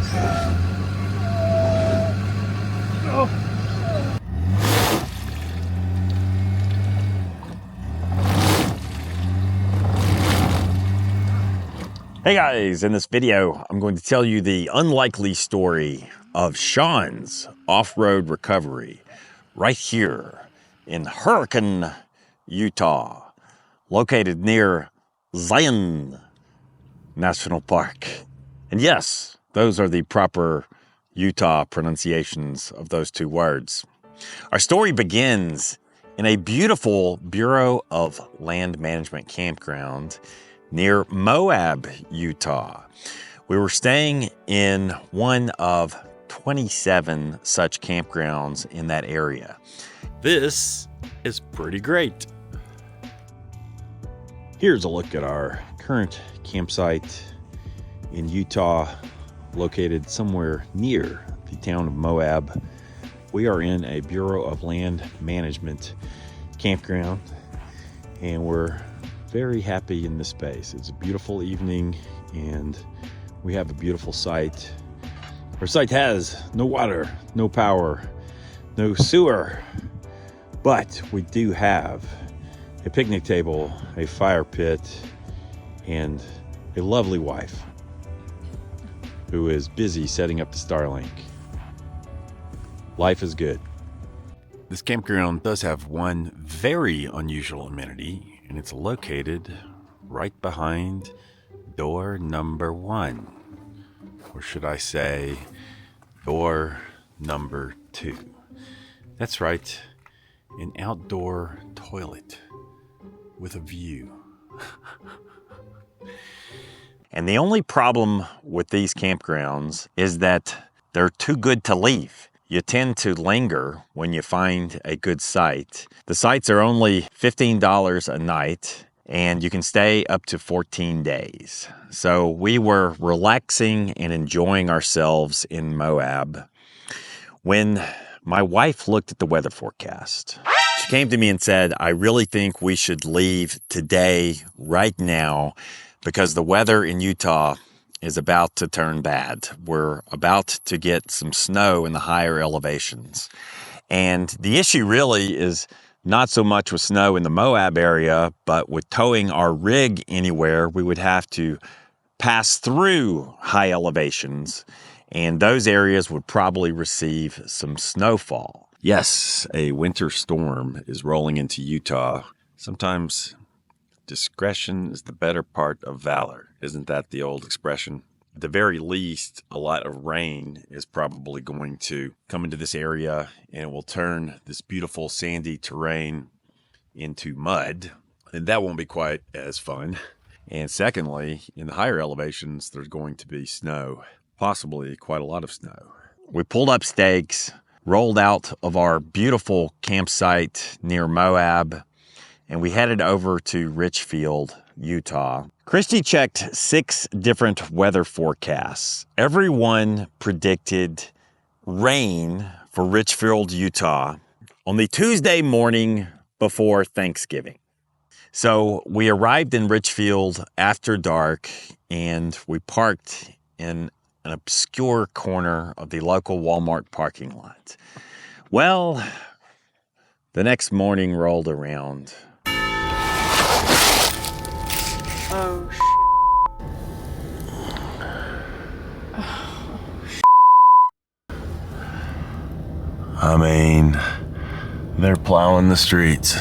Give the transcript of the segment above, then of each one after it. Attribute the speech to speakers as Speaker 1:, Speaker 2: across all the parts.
Speaker 1: Hey guys, in this video, I'm going to tell you the unlikely story of Sean's off-road recovery right here in Hurricane, Utah, located near Zion National Park. And yes, those are the proper Utah pronunciations of those two words. Our story begins in a beautiful Bureau of Land Management campground near Moab, Utah. We were staying in one of 27 such campgrounds in that area. This is pretty great. Here's a look at our current campsite in Utah, located somewhere near the town of Moab. We are in a Bureau of Land Management campground, and we're very happy in this space. It's a beautiful evening and we have a beautiful site. Our site has no water, no power, no sewer, but we do have a picnic table, a fire pit, and a lovely wife who is busy setting up the Starlink. Life is good. This campground does have one very unusual amenity, and it's located right behind door number 1. Or should I say, door number 2. That's right, an outdoor toilet with a view. And the only problem with these campgrounds is that they're too good to leave. You tend to linger when you find a good site. The sites are only $15 a night, and you can stay up to 14 days. So we were relaxing and enjoying ourselves in Moab when my wife looked at the weather forecast. She came to me and said, I really think we should leave today, right now, because the weather in Utah is about to turn bad. We're about to get some snow in the higher elevations. And the issue really is not so much with snow in the Moab area, but with towing our rig anywhere, we would have to pass through high elevations, and those areas would probably receive some snowfall. Yes, a winter storm is rolling into Utah. Sometimes discretion is the better part of valor. Isn't that the old expression? At the very least, a lot of rain is probably going to come into this area, and it will turn this beautiful sandy terrain into mud, and that won't be quite as fun. And secondly, in the higher elevations, there's going to be snow, possibly quite a lot of snow. We pulled up stakes, rolled out of our beautiful campsite near Moab, and we headed over to Richfield, Utah. Christy checked 6 different weather forecasts. Everyone predicted rain for Richfield, Utah on the Tuesday morning before Thanksgiving. So we arrived in Richfield after dark, and we parked in an obscure corner of the local Walmart parking lot. Well, the next morning rolled around.
Speaker 2: Oh,
Speaker 1: I mean, they're plowing the streets.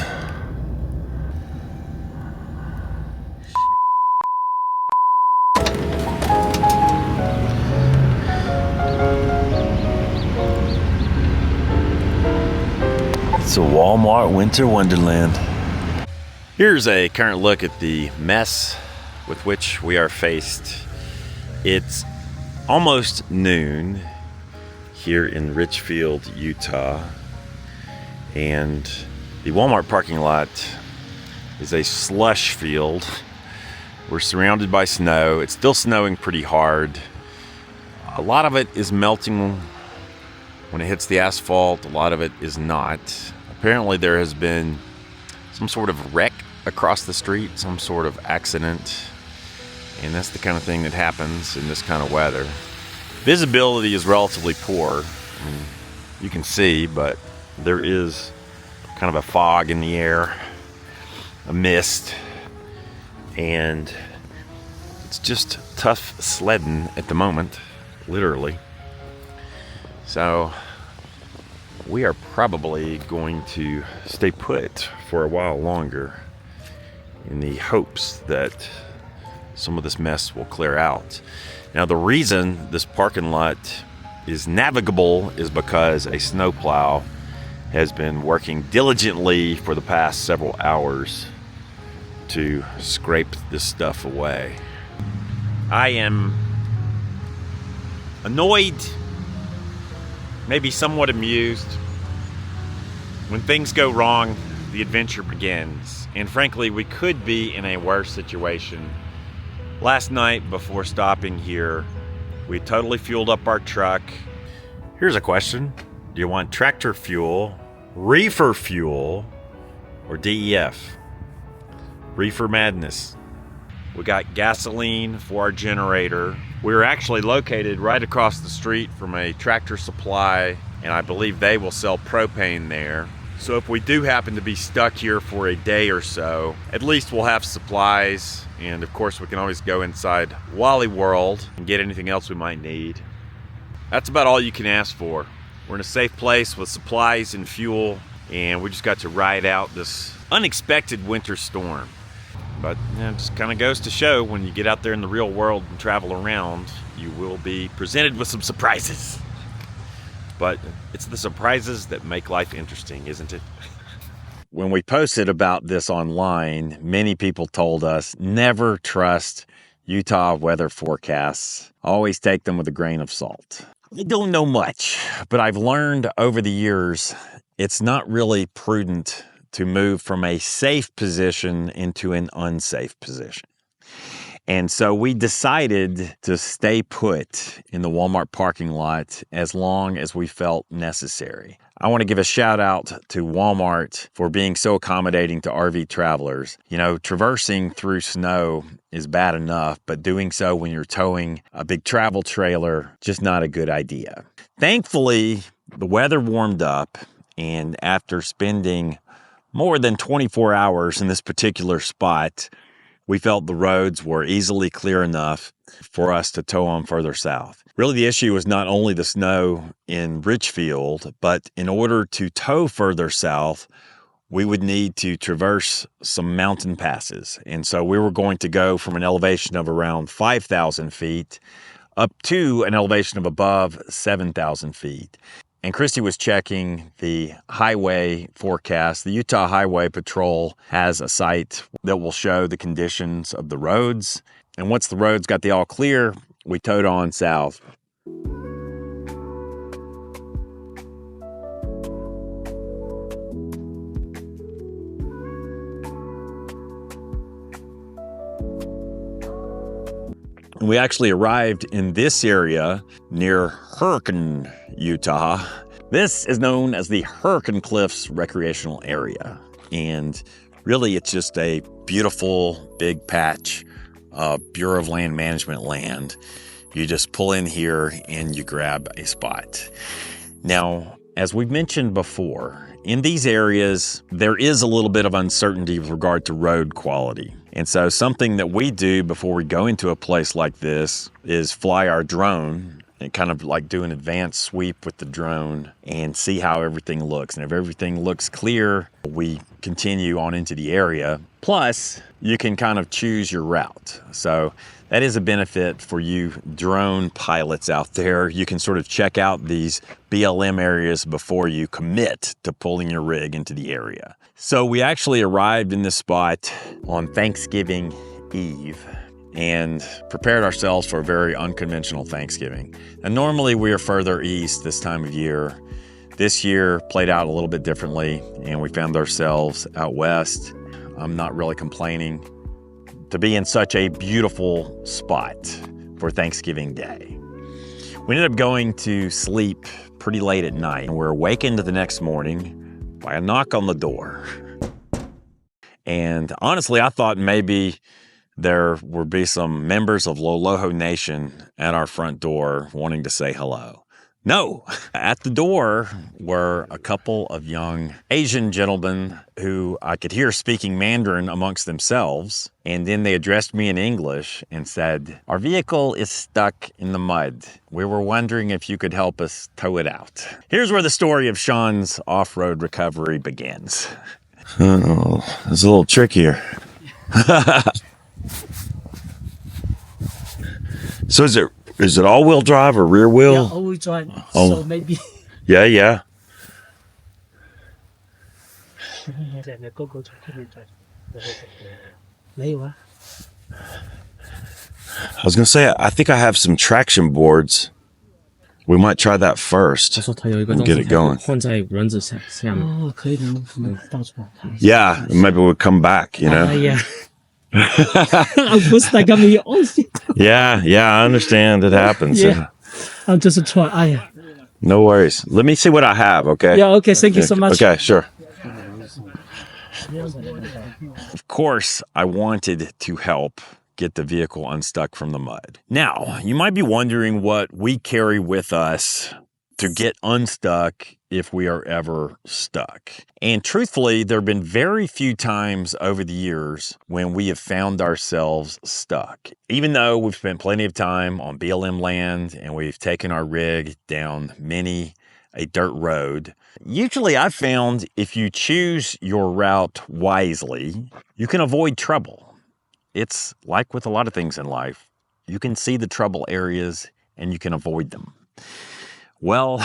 Speaker 1: It's a Walmart winter wonderland. Here's a current look at the mess with which we are faced. It's almost noon here in Richfield, Utah, and the Walmart parking lot is a slush field. We're surrounded by snow. It's still snowing pretty hard. A lot of it is melting when it hits the asphalt. A lot of it is not. Apparently there has been some sort of wreck across the street, some sort of accident, and that's the kind of thing that happens in this kind of weather. Visibility is relatively poor. You can see, but there is kind of a fog in the air, a mist, and it's just tough sledding at the moment, literally. So we are probably going to stay put for a while longer in the hopes that some of this mess will clear out. Now, the reason this parking lot is navigable is because a snowplow has been working diligently for the past several hours to scrape this stuff away. I am annoyed, maybe somewhat amused. When things go wrong, the adventure begins. And frankly, we could be in a worse situation. Last night, before stopping here, we totally fueled up our truck. Here's a question. Do you want tractor fuel, reefer fuel, or DEF? Reefer madness. We got gasoline for our generator. We were actually located right across the street from a Tractor Supply, and I believe they will sell propane there. So if we do happen to be stuck here for a day or so, at least we'll have supplies. And of course, we can always go inside Wally World and get anything else we might need. That's about all you can ask for. We're in a safe place with supplies and fuel, and we just got to ride out this unexpected winter storm. But it just kind of goes to show, when you get out there in the real world and travel around, you will be presented with some surprises. But it's the surprises that make life interesting, isn't it? When we posted about this online, many people told us never trust Utah weather forecasts. Always take them with a grain of salt. I don't know much, but I've learned over the years it's not really prudent to move from a safe position into an unsafe position. And so we decided to stay put in the Walmart parking lot as long as we felt necessary. I want to give a shout out to Walmart for being so accommodating to RV travelers. You know, traversing through snow is bad enough, but doing so when you're towing a big travel trailer, just not a good idea. Thankfully, the weather warmed up, and after spending more than 24 hours in this particular spot, we felt the roads were easily clear enough for us to tow on further south. Really, the issue was not only the snow in Richfield, but in order to tow further south, we would need to traverse some mountain passes. And so we were going to go from an elevation of around 5,000 feet up to an elevation of above 7,000 feet. And Christy was checking the highway forecast. The Utah Highway Patrol has a site that will show the conditions of the roads. And once the roads got the all clear, we towed on south. And we actually arrived in this area near Hurricane, Utah. This is known as the Hurricane Cliffs Recreational Area. And really, it's just a beautiful big patch of Bureau of Land Management land. You just pull in here and you grab a spot. Now, as we've mentioned before, in these areas, there is a little bit of uncertainty with regard to road quality. And so something that we do before we go into a place like this is fly our drone and kind of like do an advanced sweep with the drone and see how everything looks. And if everything looks clear, we continue on into the area. Plus, you can kind of choose your route. So that is a benefit for you drone pilots out there. You can sort of check out these BLM areas before you commit to pulling your rig into the area. So we actually arrived in this spot on Thanksgiving Eve and prepared ourselves for a very unconventional Thanksgiving. And normally we are further east this time of year. This year played out a little bit differently, and we found ourselves out west. I'm not really complaining to be in such a beautiful spot for Thanksgiving Day. We ended up going to sleep pretty late at night, and we're awakened the next morning by a knock on the door. And honestly, I thought maybe there would be some members of Loloho Nation at our front door wanting to say hello. No, at the door were a couple of young Asian gentlemen who I could hear speaking Mandarin amongst themselves. And then they addressed me in English and said, "Our vehicle is stuck in the mud. We were wondering if you could help us tow it out." Here's where the story of Sean's off-road recovery begins. Oh, it's a little trickier. So is it all-wheel drive or rear wheel?
Speaker 3: Yeah, all-wheel drive. So maybe.
Speaker 1: Yeah. I was gonna say, I think I have some traction boards. We might try that first and get it going.
Speaker 3: 放在轮子下面。哦，可以的，我们到处看。
Speaker 1: Yeah, maybe we'll come back, you know?
Speaker 3: Yeah. I was like, oh shit.
Speaker 1: Yeah, I understand. It happens.
Speaker 3: Yeah. I'll just try.
Speaker 1: No worries. Let me see what I have, okay?
Speaker 3: Yeah, okay. Thank you so much.
Speaker 1: Okay, sure. Of course, I wanted to help get the vehicle unstuck from the mud. Now, you might be wondering what we carry with us to get unstuck if we are ever stuck. And truthfully, there have been very few times over the years when we have found ourselves stuck. Even though we've spent plenty of time on BLM land and we've taken our rig down many a dirt road, usually I've found if you choose your route wisely, you can avoid trouble. It's like with a lot of things in life. You can see the trouble areas and you can avoid them. Well,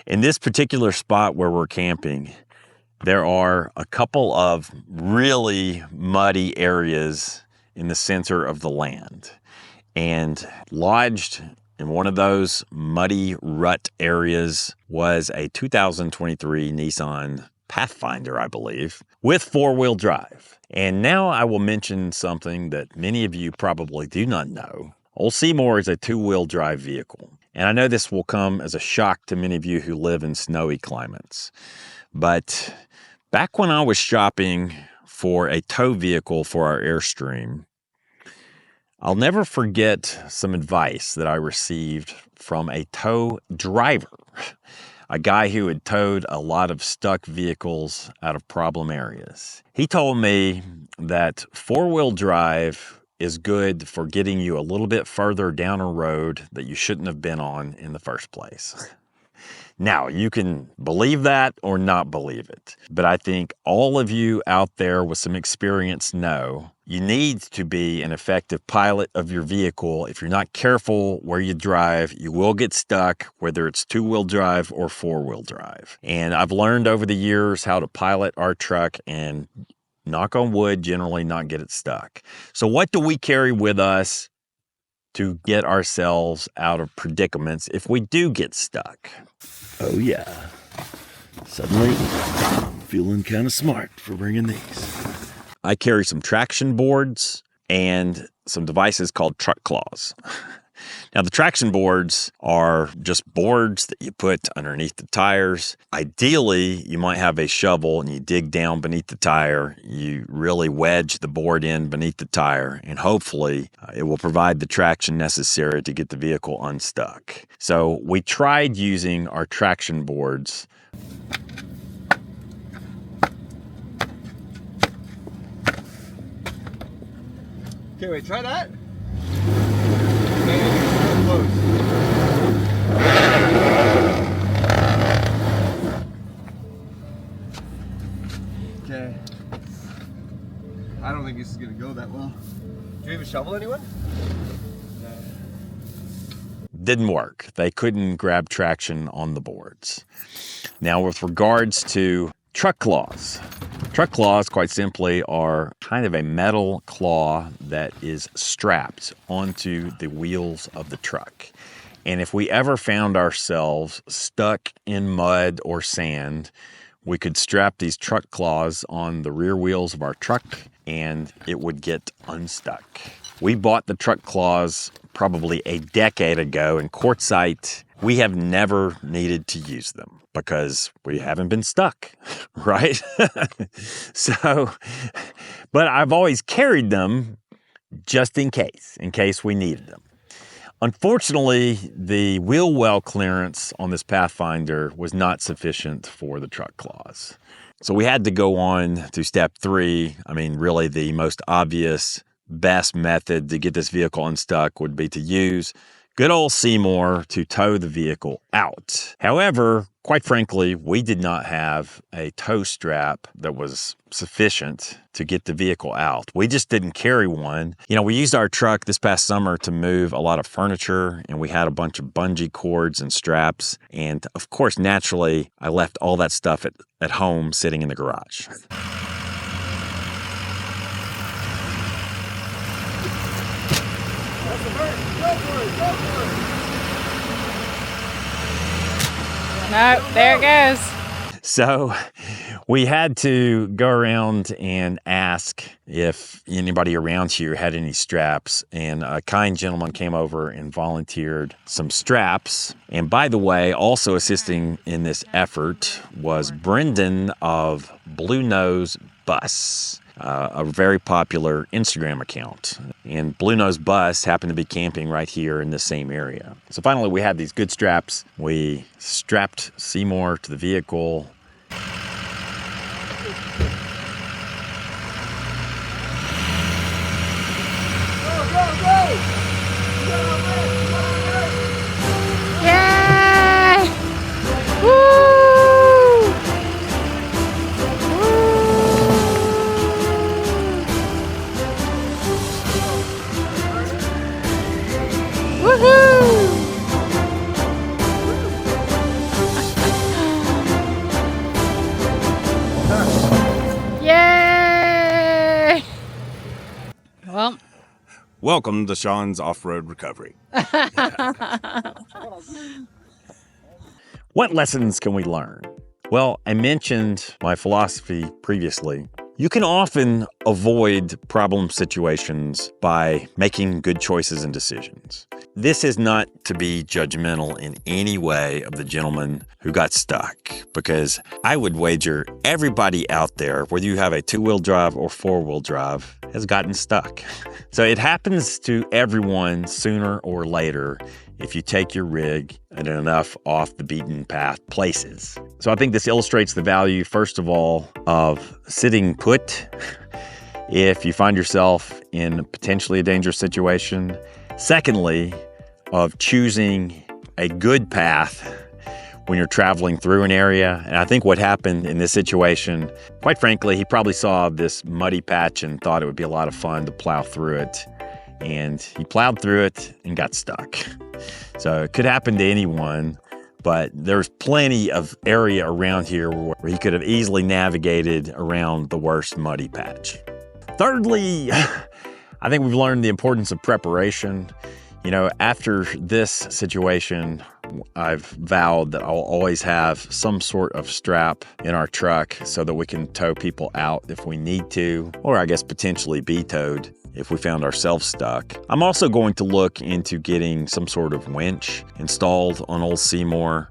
Speaker 1: in this particular spot where we're camping, there are a couple of really muddy areas in the center of the land. And lodged in one of those muddy rut areas was a 2023 Nissan Pathfinder, I believe, with four-wheel drive. And now I will mention something that many of you probably do not know. Old Seymour is a two-wheel drive vehicle. And I know this will come as a shock to many of you who live in snowy climates. But back when I was shopping for a tow vehicle for our Airstream, I'll never forget some advice that I received from a tow driver, a guy who had towed a lot of stuck vehicles out of problem areas. He told me that four-wheel drive is good for getting you a little bit further down a road that you shouldn't have been on in the first place. Now, you can believe that or not believe it, but I think all of you out there with some experience know you need to be an effective pilot of your vehicle. If you're not careful where you drive, you will get stuck, whether it's two-wheel drive or four-wheel drive. And I've learned over the years how to pilot our truck and, knock on wood, generally not get it stuck. So what do we carry with us to get ourselves out of predicaments if we do get stuck? Oh yeah, suddenly I'm feeling kind of smart for bringing these. I carry some traction boards and some devices called truck claws. Now, the traction boards are just boards that you put underneath the tires. Ideally, you might have a shovel and you dig down beneath the tire. You really wedge the board in beneath the tire, and hopefully it will provide the traction necessary to get the vehicle unstuck. So we tried using our traction boards.
Speaker 4: Okay, wait, try that. Okay. I don't think this is gonna go that well. Do you have a shovel, anyone? No.
Speaker 1: Didn't work. They couldn't grab traction on the boards. Now, with regards to truck claws, quite simply, are kind of a metal claw that is strapped onto the wheels of the truck. And if we ever found ourselves stuck in mud or sand, we could strap these truck claws on the rear wheels of our truck and it would get unstuck. We bought the truck claws probably a decade ago in quartzite. We have never needed to use them because we haven't been stuck, right? So, but I've always carried them just in case we needed them. Unfortunately, the wheel well clearance on this Pathfinder was not sufficient for the truck clause. So we had to go on to step 3. I mean, really the most obvious, best method to get this vehicle unstuck would be to use good old Seymour to tow the vehicle out. However, quite frankly, we did not have a tow strap that was sufficient to get the vehicle out. We just didn't carry one. You know, we used our truck this past summer to move a lot of furniture, and we had a bunch of bungee cords and straps. And of course, naturally, I left all that stuff at home sitting in the garage.
Speaker 2: No, there it goes.
Speaker 1: So we had to go around and ask if anybody around here had any straps, and a kind gentleman came over and volunteered some straps. And by the way, also assisting in this effort was Brendan of Blue Nose Bus, a very popular Instagram account. And Blue Nose Bus happened to be camping right here in the same area. So finally we had these good straps. We strapped Seymour to the vehicle.
Speaker 2: Yay! Woo! Woohoo! Yay! Well,
Speaker 5: Welcome to Sean's Off-Road Recovery.
Speaker 1: What lessons can we learn? Well, I mentioned my philosophy previously. You can often avoid problem situations by making good choices and decisions. This is not to be judgmental in any way of the gentleman who got stuck, because I would wager everybody out there, whether you have a 2-wheel drive or 4-wheel drive, has gotten stuck. So it happens to everyone sooner or later if you take your rig in enough off the beaten path places. So I think this illustrates the value, first of all, of sitting put if you find yourself in potentially a dangerous situation. Secondly, of choosing a good path when you're traveling through an area. And I think what happened in this situation, quite frankly, he probably saw this muddy patch and thought it would be a lot of fun to plow through it. And he plowed through it and got stuck. So it could happen to anyone, but there's plenty of area around here where he could have easily navigated around the worst muddy patch. Thirdly, I think we've learned the importance of preparation. You know, after this situation, I've vowed that I'll always have some sort of strap in our truck so that we can tow people out if we need to, or I guess potentially be towed if we found ourselves stuck. I'm also going to look into getting some sort of winch installed on old Seymour.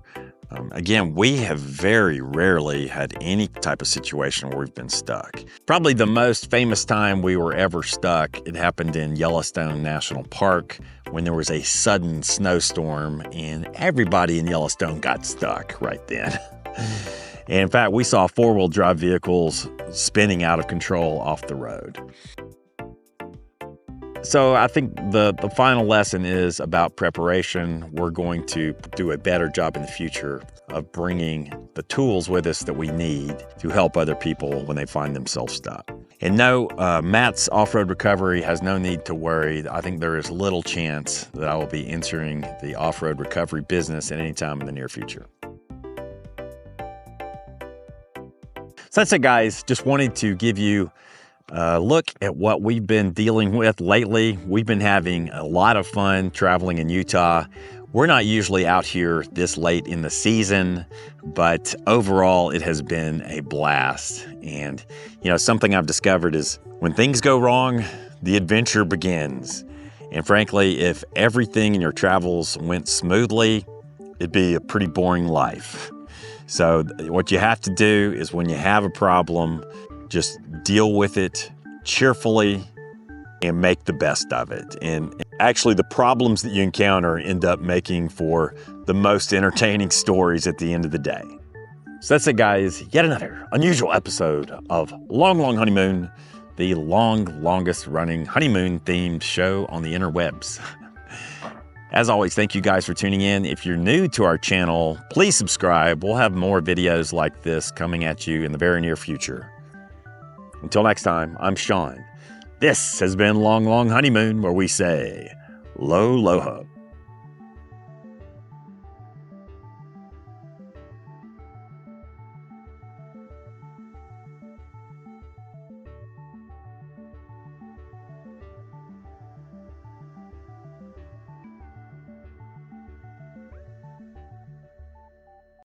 Speaker 1: Again, we have very rarely had any type of situation where we've been stuck. Probably the most famous time we were ever stuck, it happened in Yellowstone National Park when there was a sudden snowstorm and everybody in Yellowstone got stuck right then. And in fact, we saw 4-wheel drive vehicles spinning out of control off the road. So I think the final lesson is about preparation. We're going to do a better job in the future of bringing the tools with us that we need to help other people when they find themselves stuck. And no, Matt's Off-Road Recovery has no need to worry. I think there is little chance that I will be entering the off-road recovery business at any time in the near future. So that's it, guys. Just wanted to give you look at what we've been dealing with lately. We've been having a lot of fun traveling in Utah. We're not usually out here this late in the season, but overall it has been a blast. And, you know, something I've discovered is when things go wrong, the adventure begins. And frankly, if everything in your travels went smoothly, it'd be a pretty boring life. So what you have to do is when you have a problem, just deal with it cheerfully and make the best of it. And actually, the problems that you encounter end up making for the most entertaining stories at the end of the day. So that's it, guys. Yet another unusual episode of Long Long Honeymoon, the longest running honeymoon themed show on the interwebs. As always, thank you guys for tuning in. If you're new to our channel, please subscribe. We'll have more videos like this coming at you in the very near future. Until next time, I'm Sean. This has been Long Long Honeymoon, where we say, lo ho.